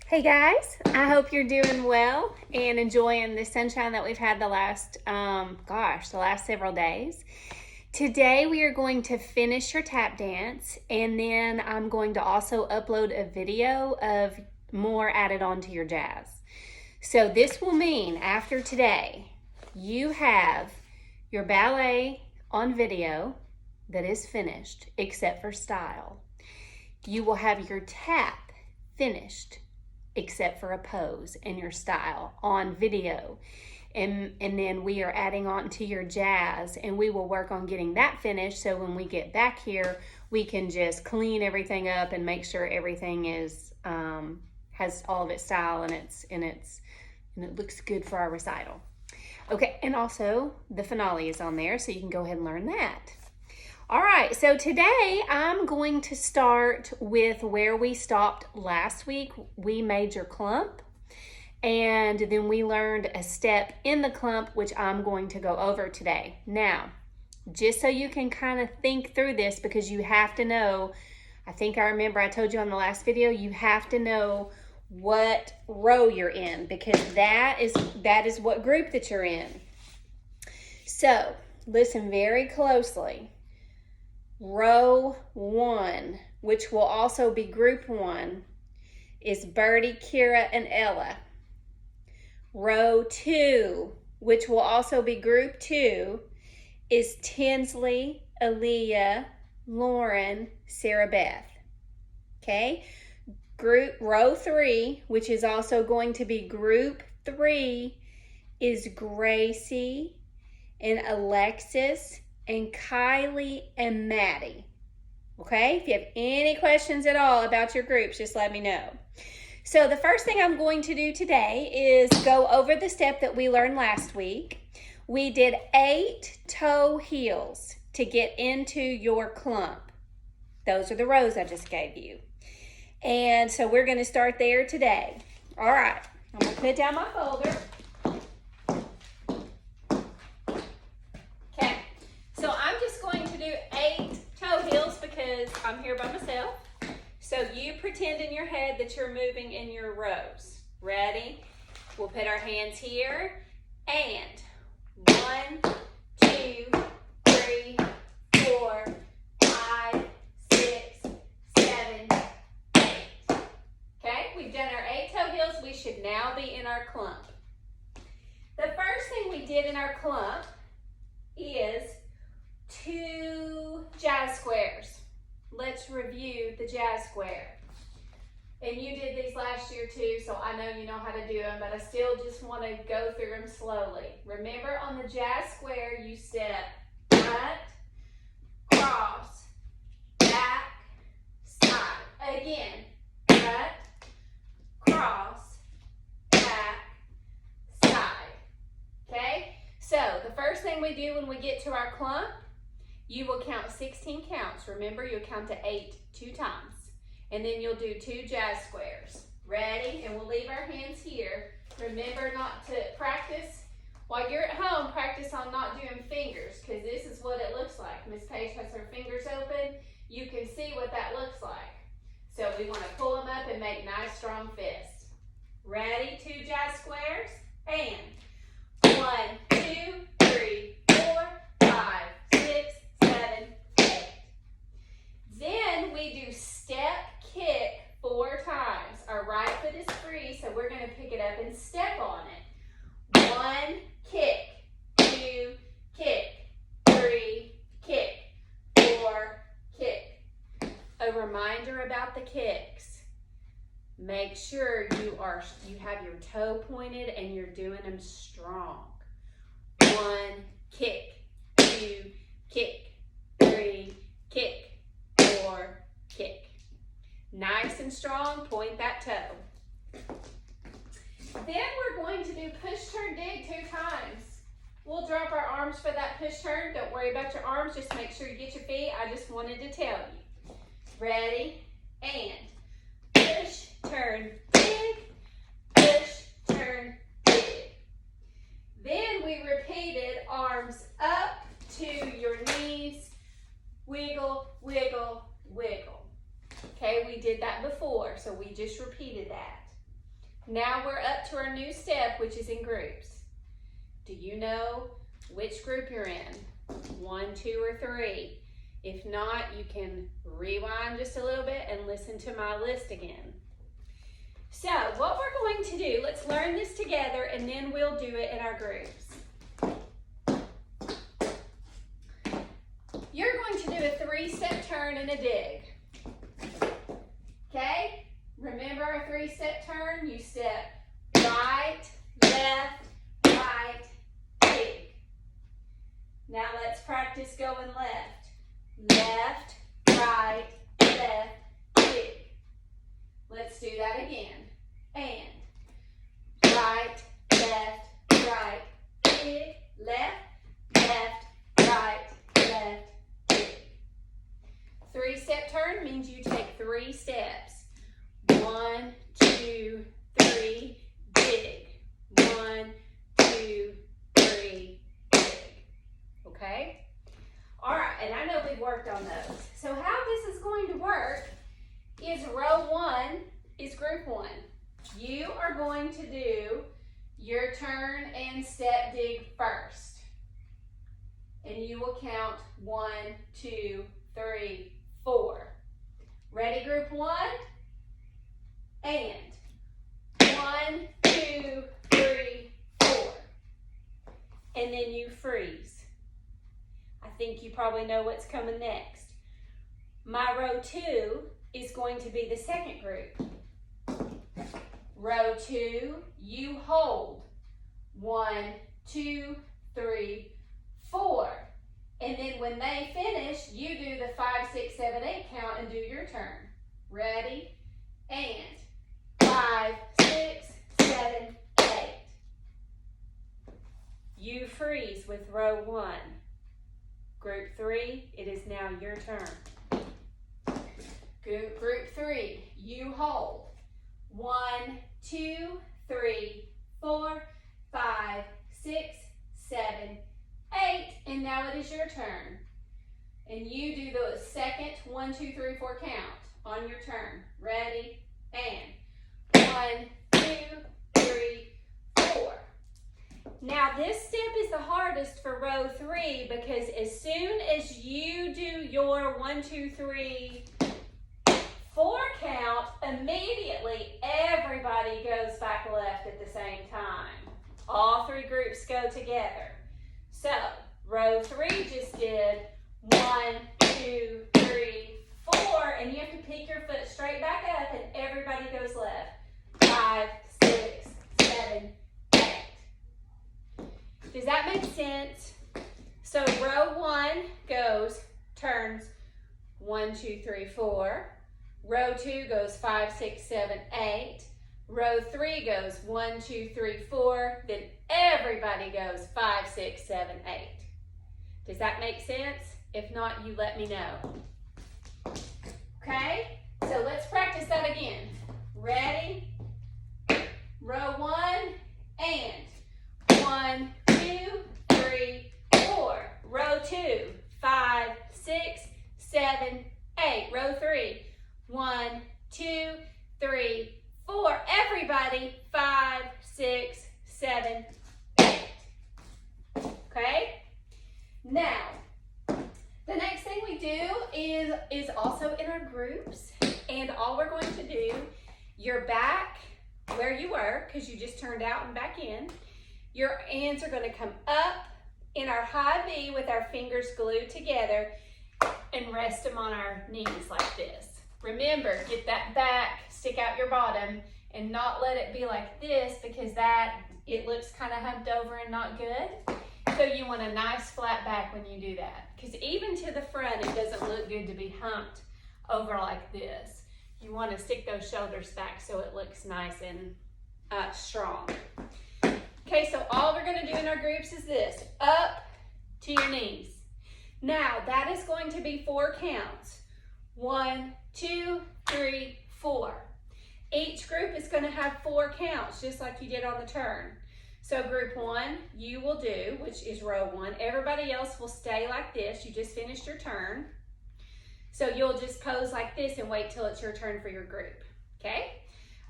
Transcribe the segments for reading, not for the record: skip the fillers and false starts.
Hey guys, I hope you're doing well and enjoying the sunshine that we've had the last several days. Today we are going to finish your tap dance, and then I'm going to also upload a video of more added on to your jazz. So this will mean after today, you have your ballet on video that is finished except for style. You will have your tap finished except for a pose and your style on video. And then we are adding on to your jazz, and we will work on getting that finished so when we get back here, we can just clean everything up and make sure everything is has all of its style and it looks good for our recital. Okay, and also the finale is on there, so you can go ahead and learn that. All right, so today I'm going to start with where we stopped last week. We made your clump, and then we learned a step in the clump, which I'm going to go over today. Now, just so you can kind of think through this, because you have to know, I think I remember I told you on the last video, you have to know what row you're in, because that is what group that you're in. So, listen very closely. Row 1, which will also be group 1, is Birdie, Kira, and Ella. Row 2, which will also be group 2, is Tinsley, Aaliyah, Lauren, Sarah Beth. Okay? Row 3, which is also going to be group 3, is Gracie and Alexis and Kylie and Maddie. Okay? If you have any questions at all about your groups, just let me know. So the first thing I'm going to do today is go over the step that we learned last week. We did 8 toe heels to get into your clump. Those are the rows I just gave you. And so we're going to start there today. All right. I'm going to put down my folder. So I'm just going to do 8 toe heels because I'm here by myself. So you pretend in your head that you're moving in your rows. Ready? We'll put our hands here. And 1, 2, 3, 4, 5, 6, 7, 8. Okay, we've done our 8 toe heels. We should now be in our clump. The first thing we did in our clump is 2 jazz squares. Let's review the jazz square. And you did these last year too, so I know you know how to do them, but I still just want to go through them slowly. Remember, on the jazz square, you step front, cross, back, side. Again, front, cross, back, side. Okay? So the first thing we do when we get to our clump, you will count 16 counts. Remember, you'll count to 8 2 times. And then you'll do 2 jazz squares. Ready? And we'll leave our hands here. Remember not to practice. While you're at home, practice on not doing fingers, because this is what it looks like. Miss Paige has her fingers open. You can see what that looks like. So we want to pull them up and make nice strong fists. Ready? 2 jazz squares. And 1, 2, 3, 4, 5, 6, 7, 8. Then we do step, kick 4 times. Our right foot is free, so we're going to pick it up and step on it. 1, kick, 2, kick, 3, kick, 4, kick. A reminder about the kicks. Make sure you have your toe pointed and you're doing them strong. 1, kick, 2, kick, 3, kick, 4, kick. Nice and strong, point that toe. Then we're going to do push, turn, dig 2 times. We'll drop our arms for that push, turn. Don't worry about your arms, just make sure you get your feet. I just wanted to tell you. Ready? And push, turn, dig, push, turn, dig. Then we repeated arms up to your knees, wiggle, wiggle, wiggle. Okay, we did that before, so we just repeated that. Now we're up to our new step, which is in groups. Do you know which group you're in? 1, 2, or 3? If not, you can rewind just a little bit and listen to my list again. So what we're going to do, let's learn this together and then we'll do it in our groups. You're going to do a 3-step turn and a dig. Okay? Remember our 3-step turn? You step right, left, right, dig. Now let's practice going left. Left, right, left, dig. Let's do that again. And right, left, right, dig. Left, left, right, left, dig. 3-step turn means you take 3 steps. 1, 2, 3, dig. 1, 2, 3, dig. Okay? All right, and I know we've worked on those. So how this is going to work is row 1 is group 1. You are going to do your turn and step dig first. And you will count 1, 2, 3, 4. Ready, group 1? And 1, 2, 3, 4. And then you freeze. I think you probably know what's coming next. My row 2 is going to be the second group. Row 2, you hold. 1, 2, 3, 4. And then when they finish, you do the 5, 6, 7, 8 count and do your turn. Ready? And 5, 6, 7, 8. You freeze with row 1. Group 3, it is now your turn. Group 3, you hold. 1, 2, 3, 4, 5, 6, 7, 8. And now it is your turn. And you do the second 1, 2, 3, 4 count on your turn. Ready? And 1, 2, 3, 4. Now this step is the hardest for row 3 because as soon as you do your 1, 2, 3, 4 count, immediately everybody goes back left at the same time. All 3 groups go together. So row 3 just did 1, 2, 3, 4, and you have to pick your foot straight back up and everybody goes left. 5, 6, 7, 8. Does that make sense? So row 1 goes, turns 1, 2, 3, 4. Row 2 goes 5, 6, 7, 8. Row 3 goes 1, 2, 3, 4. Then everybody goes 5, 6, 7, 8. Does that make sense? If not, you let me know. Okay? So let's practice that again. Ready? Row 1 and 1, 2, 3, 4. Row 2, 5, 6, 7, 8. Row 3, 1, 2, 3, 4. Everybody, 5, 6, 7, 8. Okay? Now, the next thing we do is also in our groups. And all we're going to do, you're back where you were because you just turned out and back in. Your hands are going to come up in our high V with our fingers glued together and rest them on our knees like this. Remember, get that back, stick out your bottom, and not let it be like this because it looks kind of humped over and not good. So you want a nice flat back when you do that. Because even to the front, it doesn't look good to be humped over like this. You want to stick those shoulders back so it looks nice and strong. Okay, so all we're going to do in our groups is this. Up to your knees. Now, that is going to be 4 counts. 1, 2, 3, 4. Each group is going to have 4 counts, just like you did on the turn. So group 1, you will do, which is row 1. Everybody else will stay like this. You just finished your turn. So you'll just pose like this and wait till it's your turn for your group. Okay?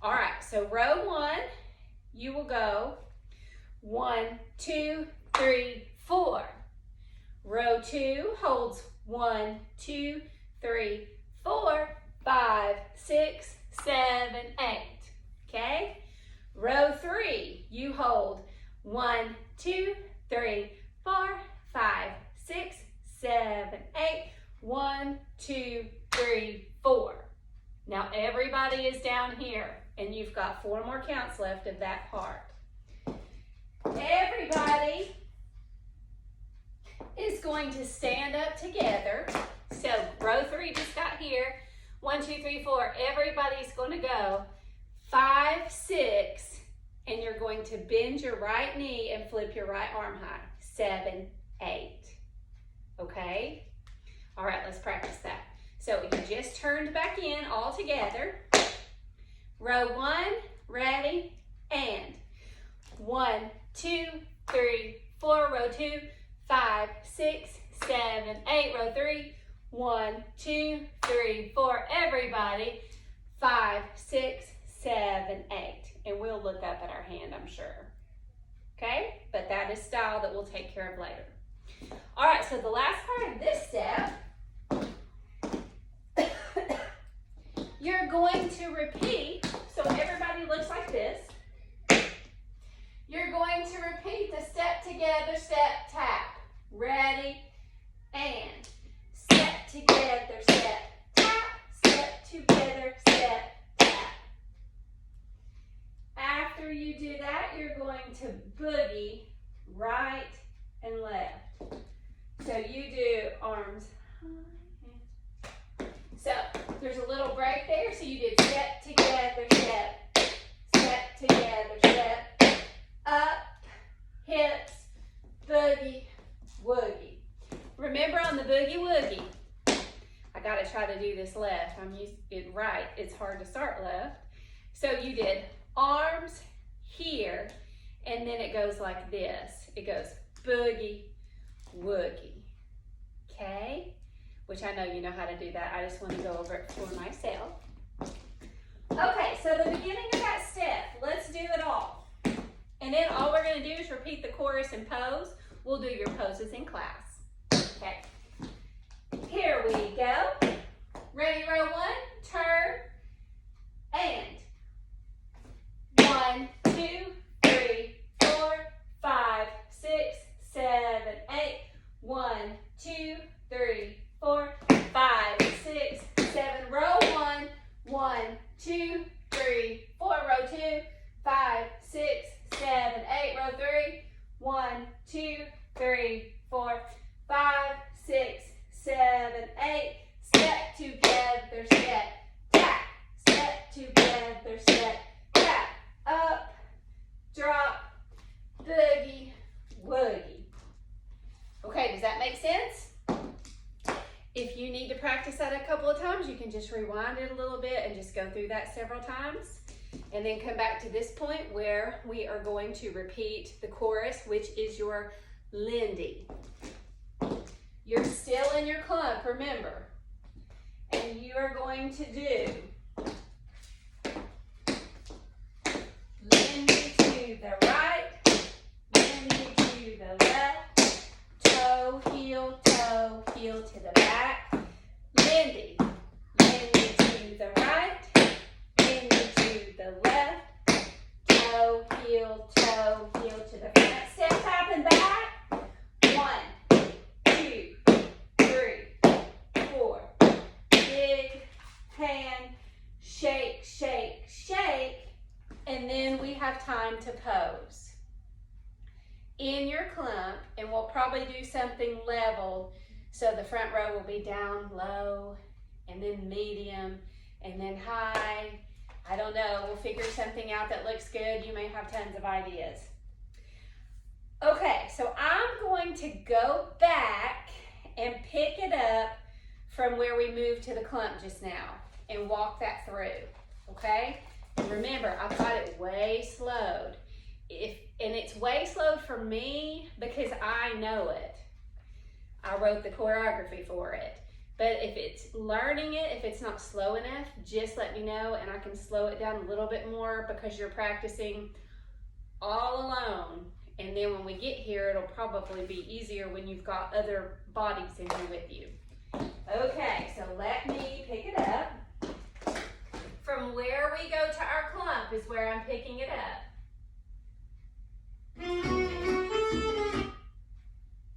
All right, so row 1, you will go 1, 2, 3, 4. Row 2 holds 1, 2, 3, 4, 5, 6, 7, 8. Okay? Row 3, you hold 1, 2, 3, 4, 5, 6, 7, 8. 1, 2, 3, 4. Now everybody is down here, and you've got 4 more counts left of that part. Everybody is going to stand up together. So row 3 just got here. 1, 2, 3, 4. Everybody's going to go 5, 6, and you're going to bend your right knee and flip your right arm high. 7, 8. Okay? All right, let's practice that. So you just turned back in all together. Row 1, ready, and 1, 2, 3, 4. Row 2, 5, 6, 7, 8. Row 3, 1, 2, 3, 4. Everybody, 5, 6, 7, 8. And we'll look up at our hand, I'm sure. Okay? But that is style that we'll take care of later. All right, so the last part of this step, you're going to repeat, so everybody looks like this. You're going to repeat the step together, step, tap. Ready, and step together, step, tap. Step together, step, tap. After you do that, you're going to boogie right and left. So you do arms high. So there's a little break there. So you did step together, step together, step, up, hips, boogie, woogie. Remember on the boogie woogie, I gotta try to do this left. I'm used it right. It's hard to start left. So you did arms here, and then it goes like this. It goes boogie, woogie. Okay? Which I know you know how to do that. I just want to go over it for myself. Okay, so the beginning of that step, let's do it all. And then all we're going to do is repeat the chorus and pose. We'll do your poses in class. Okay. Here we go. Ready, row 1, turn, and 1, 2, 3, 4, 5, 6, 7, 8. 1, 2, 3, 4, 5, 6, 7. Row 1, 1, 2, 3, 4. Row 2, 5, 6, 7, 8. Row 3, 1, 2, 3, 4, 5, 6, 7, 8. Step together, step, tap. Step together, step, tap. Up, drop, boogie, woogie. Okay, does that make sense? If you need to practice that a couple of times, you can just rewind it a little bit and just go through that several times. And then come back to this point where we are going to repeat the chorus, which is your Lindy. You're still in your clump, remember. And you are going to do Lindy to the right, Lindy to the left, toe, heel to the back. Lindy, Lindy to the right, Lindy to the left, toe, heel to the front. Step, tap, and back. 1, 2, 3, 4. Big hand, shake, shake, shake. And then we have time to pose. In your clump, and we'll probably do something leveled, so the front row will be down low, and then medium, and then high. I don't know, we'll figure something out that looks good. You may have tons of ideas. Okay, so I'm going to go back and pick it up from where we moved to the clump just now and walk that through, okay? And remember, I've got it way slowed. And it's way slowed for me because I know it. I wrote the choreography for it. But if it's learning it, if it's not slow enough, just let me know and I can slow it down a little bit more because you're practicing all alone. And then when we get here, it'll probably be easier when you've got other bodies in here with you. Okay, so let me pick it up. From where we go to our clump is where I'm picking it up.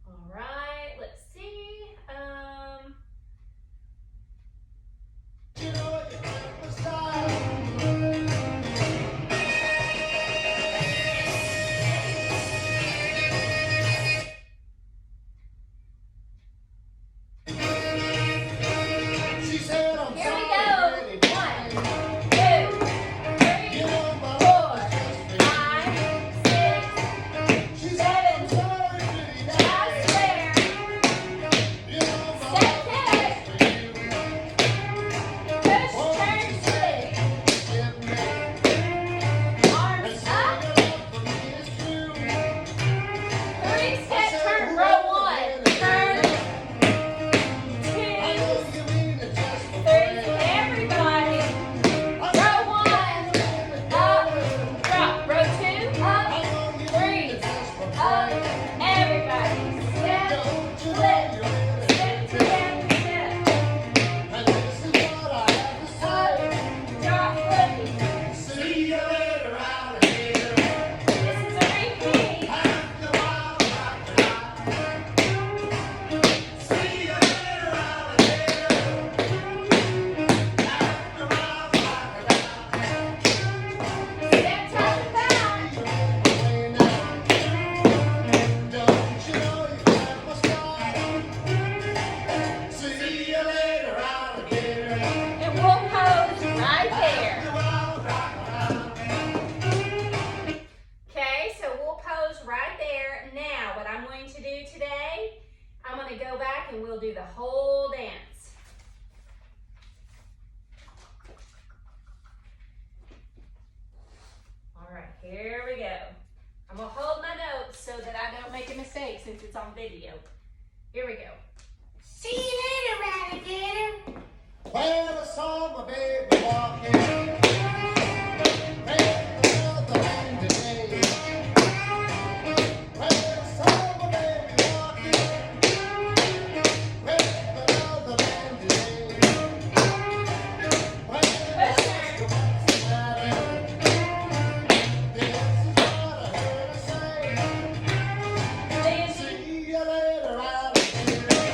All right, let's see. And we'll do the whole dance. All right, here we go. I'm gonna hold my notes so that I don't make a mistake since it's on video. Here we go. See you later, alligator. Well, I saw my baby walking. See you later, alligator.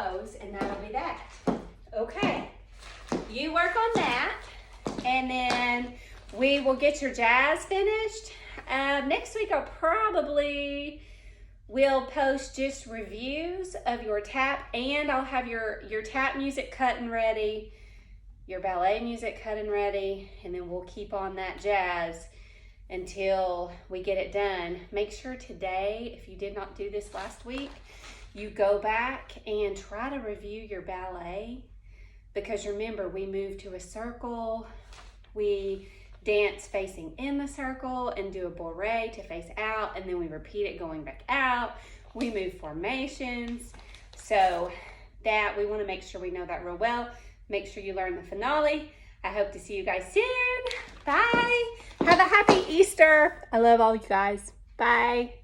rows, and that'll be that. Okay, you work on that, and then we will get your jazz finished. Next week I'll probably will post just reviews of your tap, and I'll have your tap music cut and ready, your ballet music cut and ready, and then we'll keep on that jazz until we get it done. Make sure today, if you did not do this last week, you go back and try to review your ballet, because remember, we moved to a circle, we dance facing in the circle and do a bourrée to face out, and then we repeat it going back out. We move formations, so that we want to make sure we know that real well. Make sure you learn the finale. I hope to see you guys soon. Bye. Have a happy Easter. I love all you guys. Bye.